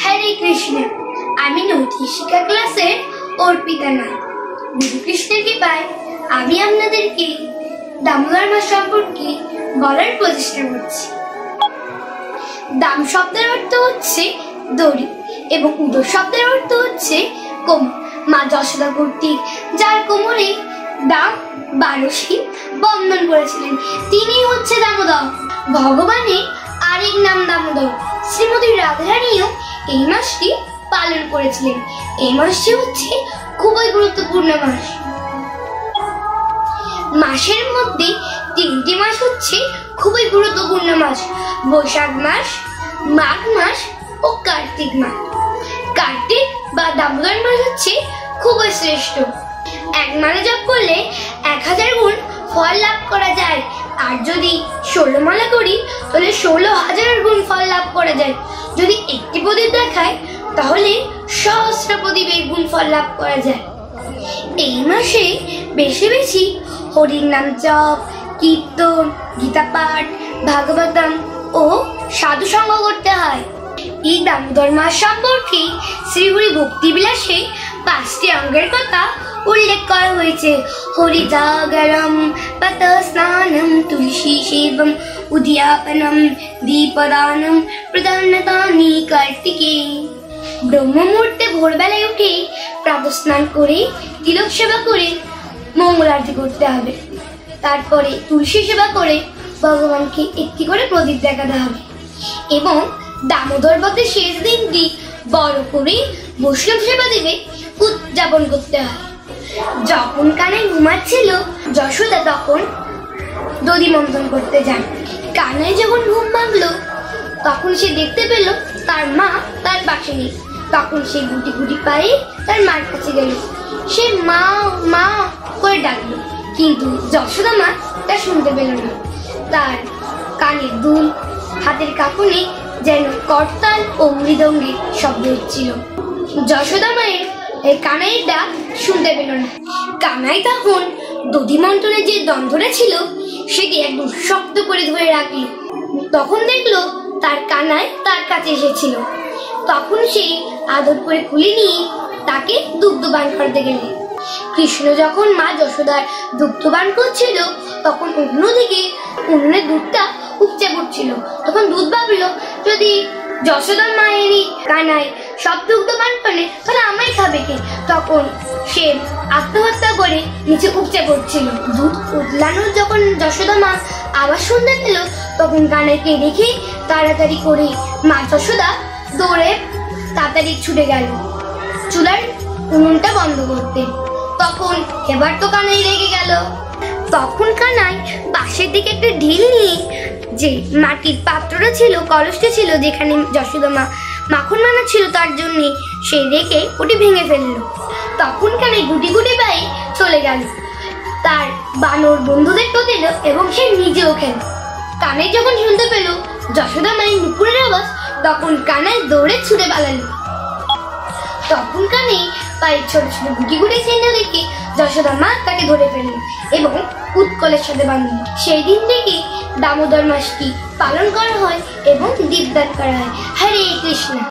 হরে কৃষ্ণ। আমি নৈতিক শিক্ষা ক্লাসের অর্পিতা নাথ। গুরু কৃষ্ণের কৃপায় আমি আপনাদেরকে দামোদর মাস সম্পর্কে বলার প্রচেষ্টা করছি। দাম শব্দের অর্থ হচ্ছে দড়ি এবং উদর শব্দের অর্থ হচ্ছে কোমর। মা যশোদা কর্তৃক যার কোমরে দাম 12টি বন্ধন করেছিলেন তিনি হচ্ছে দামোদর। ভগবানের আরেক নাম দামোদর। শ্রীমতী রাধারানীও এই মাসটি পালন করেছিলেন। এই মাসটি হচ্ছে খুবই গুরুত্বপূর্ণ মাস। মাসের মধ্যে 3টি মাস হচ্ছে খুবই গুরুত্বপূর্ণ মাস: বৈশাখ মাস, মাঘ মাস ও কার্তিক মাস। কার্তিক বা দামোদর মাস হচ্ছে খুবই শ্রেষ্ঠ। এক মালা জপ করলে 1000 গুণ ফল লাভ করা যায়, আর যদি 16 মালা করি তাহলে 16,000 গুণ ফল লাভ করা যায়। যদি একটি প্রদীপ দেখায় তাহলে সহস্র প্রদীপের গুণ ফল লাভ করা যায়। এই মাসে বেশি বেশি হরির নাম জপ, কীর্তন, গীতা পাঠ, ভাগবতম ও সাধু সঙ্গ করতে হয়। এই দামোদর মাস সম্পর্কে শ্রীহরি ভক্তি বিলাসে 5টি অঙ্গের কথা উল্লেখ করা হয়েছে: হরি জাগরম, পত স্নানম, তুলসী সেবম, উদ্যাপনম, দীপদানম, প্রদানতানি কার্তিকে। ব্রহ্ম মুহূর্তে ভোরবেলায় উঠে প্রাতঃ স্নান করে তিলক সেবা করে মঙ্গল আরতি করতে হবে। তারপরে তুলসী সেবা করে ভগবানকে একটি করে প্রদীপ দেখাতে হবে এবং দামোদর ব্রতের শেষ দিনটি বড় করে বৈষ্ণব সেবা দেবে উদযাপন করতে হয়। যখন কানাই ঘুমাচ্ছিল যশোদা তখন দধি মন্থন করতে যান। কানাই যখন ঘুম ভাঙলো তখন সে দেখতে পেল তার মা তার পাশে নেই। তখন সে গুটি গুটি পায়ে তার মার কাছে গেল। সে মা মা করে ডাকলো, কিন্তু যশোদা মা তা শুনতে পেল না। তার কানের দুল, হাতের কাঁপুনে যেন করতাল ও মৃদঙ্গের শব্দ হচ্ছিল। যশোদা মায়ের কানাইয়ের ডাক শুনতে পেল না। কানাই তখন দধি মন্থনের যে দণ্ডটা ছিল সেটি একদম শক্ত করে ধরে রাখল। তখন দেখলো তার কানাই তার কাছে এসেছিল। তখন সে আদর করে খুলে নিয়ে তাকে দুগ্ধপান করতে গেল। কৃষ্ণ যখন মা যশোদার দুগ্ধপান করছিল তখন অন্যদিকে উনুনের দুধটা উপচে পড়ছিল। তখন দুধ ভাবলো, যদি যশোদার মায়েরই কানাই সব দুগ্ধপান করে তাহলে আমায় খাবে কে? তখন সে আত্মহত্যা করে নিচে উপচে পড়ছিল। দুধ উতলানোর যখন যশোদা মা আবার শুনতে পেল তখন কানাইকে রেখে তাড়াতাড়ি করে মা যশোদা দৌড়ে তাড়াতাড়ি ছুটে গেল চুলার উনুনটা বন্ধ করতে। তখন এবার তো কানাই রেগে গেল। তখন কানাই পাশের দিকে একটা ঢিল নিয়ে যে মাটির পাত্রটা ছিল, কলসটা ছিল যেখানে যশোদা মা মাখন বানাচ্ছিল তার জন্য, সে রেখে ওটি ভেঙে ফেললো। তখন কানাই গুটি গুটি পায়ে চলে গেল। তার বানর বন্ধুদেরকেও দিল এবং সে নিজেও খেল। কানাই যখন শুনতে পেল যশোদা মায়ের নুপুরের আওয়াজ তখন কানাই দৌড়ে ছুটে পালালো। তখন কানাই পায়ের ছোট ছোট গুটি গুটি চিহ্ন দেখে যশোদা মা তাকে ধরে ফেলল এবং উৎকলের সাথে বাঁধল। সেই দিন থেকে দামোদর মাসটি পালন করা হয় এবং দীপদান করা হয়। হরে কৃষ্ণ।